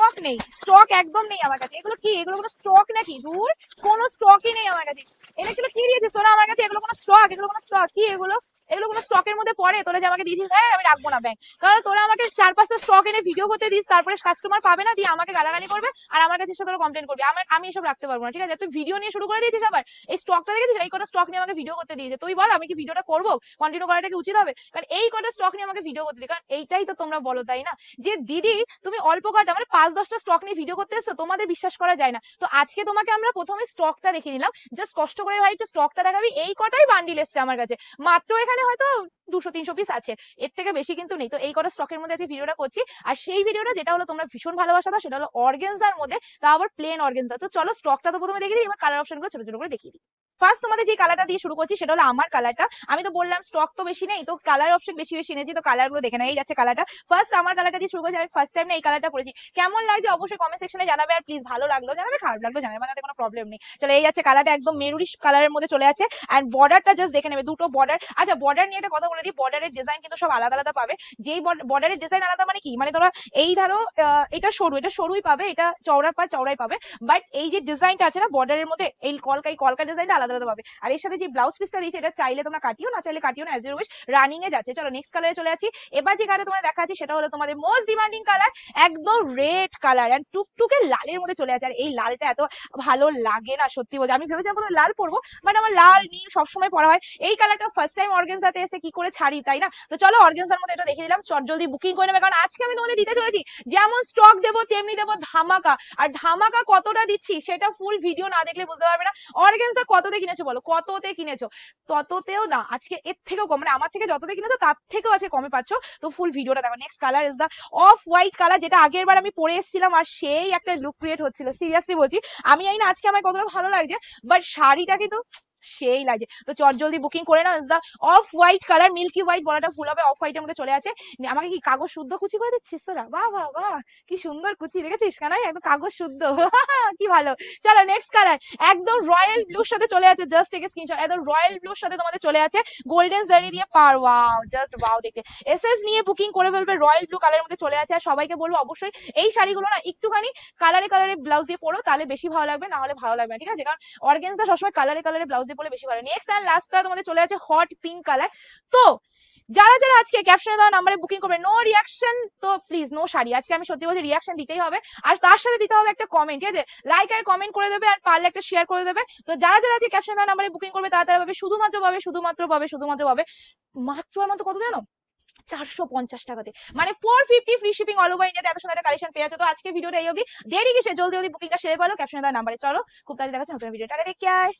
Stock নেই, stock একদম নেই আমার কাছে। এগুলো কি, এগুলো কোনো স্টক নাকি? দূর, কোনো স্টকই নেই আমার কাছে। এগুলো কি দিয়েছিস তোরা আমার কাছে? এগুলো কোনো স্টক, এগুলো কোনো স্টক কি? এগুলো এগুলো কোনো স্টকের মধ্যে পড়ে? তোরা যে আমাকে দিয়েছিস, হ্যাঁ আমি রাখবো না ব্যাংক, কারণ তোরা আমাকে 4-5টা স্টক এনে ভিডিও করতে দিস, তারপরে কাস্টমার পাবে না, দিয়ে আমাকে গালাগালি করবে আর আমার কাছে এসে তোরা কমপ্লেন করবে। আমি এসব রাখতে পারবো না, ঠিক আছে? তুই ভিডিও নিয়ে শুরু করে দিয়েছিস আবার। এই স্টকটা দেখেছিস, এই কটা স্টক নিয়ে আমাকে ভিডিও করতে দিয়েছে। তুই বল আমি কি ভিডিওটা করবো? কন্টিনিউ করাটা কি উচিত হবে? কারণ এই কটা স্টক নিয়ে আমাকে ভিডিও করতে দিই, কারণ এইটাই তো তোমরা বলো, তাই না? যে দিদি তুমি অল্প কটা মানে 5-10টা স্টক নিয়ে ভিডিও করতে এসছো, তোমাদের বিশ্বাস করা যায় না। তো আজকে তোমাকে আমরা প্রথমে স্টকটা দেখে নিলাম, জাস্ট কষ্ট করে ভাই একটু স্টকটা দেখাবি। এই কটাই বান্ডিল এসছে আমার কাছে, মাত্র এখানে হয়তো 200-300 পিস আছে, এর থেকে বেশি কিন্তু নেই। তো এই কটা স্টকের মধ্যে আজকে ভিডিওটা করছি। আর সেই ভিডিওটা যেটা হলো তোমরা ভীষণ ভালোবাসা দাও, সেটা হলো অর্গানজার মধ্যে, তা আবার প্লেন অর্গানজা। তো চলো স্টকটা তো প্রথমে দেখে দিই, এবার কালার অপশন গুলো ছোট ছোট করে দেখিয়ে দিই। ফার্স্ট তোমাদের যে কালারটা দিয়ে শুরু করছি সেটা হলো আমার কালারটা। আমি তো বললাম স্টক তো বেশি নেই, তো কালার অপশন বেশি বেশি এনেছি, তো কালার গুলো দেখে না। এই যাচ্ছে কালারটা, ফার্স্ট আমার কালারটা দিয়ে শুরু করছি। আমি ফার্স্ট টাইম না এই কালারটা পরেছি, কেমন লাগছে অবশ্যই কমেন্ট সেকশনে জানাবে। আর প্লিজ ভালো লাগলো জানাবে, খারাপ লাগলো জানাবে, বানাতে কোনো প্রবলেম নেই। চলো এই যাচ্ছে কালারটা, একদম মেরুরিশ কালারের মধ্যে চলে আছে। এন্ড বর্ডারটা জাস্ট দেখে নেবে, দুটো বর্ডার। আচ্ছা বর্ডার নিয়ে একটা কথা বলে দিই, বর্ডারের ডিজাইন কিন্তু সব আলাদা আলাদা পাবে। যেই বর্ডারের ডিজাইন আলাদা মানে কি, মানে তোমরা এই ধরো এটা সরু, এটা সরুই পাবে, এটা চওড়ার পার চওড়াই পাবে, বাট এই যে ডিজাইনটা আছে না বর্ডারের মধ্যে, এই কলকা ডিজাইনটা আলাদা আলাদা পাবে। আর এর সাথে যে ব্লাউজ পিসটা দিয়েছে, এটা চাইলে তোমরা কাটিও, না চাইলে কাটিও না, এজ ইউ উইশ। রানিং এ যাচ্ছে। চলো নেক্সট কালারে চলে আসি। এবার যে কালার তোমাদের দেখাচ্ছি সেটা হলো তোমাদের মোস্ট ডিমান্ডিং কালার, একদম রেড কালার এন্ড টুকটুকে লালের মধ্যে চলে আছে। আর এই লালটা এত ভালো লাগে না সত্যি বলতে, আমি ভেবেছিলাম কোনো লাল পরবো, বাট আমার লাল নীল সবসময় পরা হয়। এই কালারটা ফার্স্ট টাইম অর্গানজাতে এসে কি করে ছাড়ি, তাই না? তো চলো অর্গানজার মধ্যে এটা দেখে দিলাম, চট জলদি বুকিং করে নেবে, কারণ আজকে আমি তোমাদের দিতে চলেছি যেমন স্টক দেবো তেমনি দেবো ধামাকা। আর ধামাকা কতটা দিচ্ছি সেটা ফুল ভিডিও না দেখলে বুঝতে পারবে না। অর্গানজা কততে কিনেছো বলো, কততে কিনেছো? তততেও না, আজকে এর থেকেও কম, মানে আমার থেকে যততে কিনেছো তার থেকেও আজকে কমে পাচ্ছ। তো ফুল ভিডিওটা দেখো। Next colour is the of white colour, যেটা আগের বার আমি পরে এসেছিলাম আর সেই একটা লুক ক্রিয়েট হচ্ছিল, সিরিয়াসলি বলছি। আমি জানি না আজকে আমার কতটা ভালো লাগছে, বাট শাড়িটা কিন্তু সেই লাগছে। তো চট জলদি বুকিং করে নাও। Is the of white colour, milky white বলাটা ফুল হবে, অফ হোয়াইটের মধ্যে চলে আছে। আমাকে কি কাগজ শুদ্ধ কুচি করে দিচ্ছিস তোরা? বাহ বাহ বাহ, কি সুন্দর কুচি দেখেছিস কানাই, একদম কাগজ শুদ্ধ কি ভালো। চলো নেক্সট কালার, একদম রয়্যাল ব্লুর সাথে চলে আছে, জাস্ট টেক এ স্ক্রিনশট। একদম রয়্যাল ব্লুর সাথে তোমাদের চলে আছে গোল্ডেন জারি দিয়ে পার, ওয়াও জাস্ট ওয়াও দেখতে। এসএস নিয়ে বুকিং করে ফেলবে, রয়্যাল ব্লু কালারের মধ্যে চলে আছে। আর সবাইকে বলবো অবশ্যই এই শাড়িগুলো না একটুখানি কালারে কালারে ব্লাউজ দিয়ে পরো, তাহলে বেশি ভালো লাগবে, না হলে ভালো লাগবে না, ঠিক আছে? কারণ অর্গানজা সবসময় কালারে কালারে ব্লাউজ দিয়ে পরলে বেশি ভালো। নেক্সট এন্ড লাস্ট কালার তোমাদের চলে আছে হট পিঙ্ক কালার। তো যারা যারা আজকে ক্যাপশনে দেওয়া নাম্বারে বুকিং করবে, নো রিয়াকশন, তো প্লিজ নো শাড়ি। আজকে আমি সত্যি বলছি রিয়াকশন দিতেই হবে, আর তার সাথে দিতে হবে একটা কমেন্ট, ঠিক আছে? লাইক আর কমেন্ট করে দেবে, আর পারলে একটা শেয়ার করে দেবে। তো যারা যারা আজকে ক্যাপশনে দেওয়া নাম্বারে বুকিং করবে তারা তারা পাবে, শুধুমাত্র পাবে মাত্র আর মাত্র কত জানো? 450 টাকাতে, মানে 450 ফ্রি শিপিং অল ওভার ইন্ডিয়াতে। এত সুন্দর একটা কালেকশন পেয়ে যাচ্ছে। তো আজকে ভিডিওটা এই অবধি, দেরি কিসে, জলদি জলদি বুকিংটা সেরে ফেলো ক্যাপশনে দেওয়া নাম্বারে। চলো খুব তাড়াতাড়ি দেখাচ্ছি নতুন ভিডিও। Tata, take care.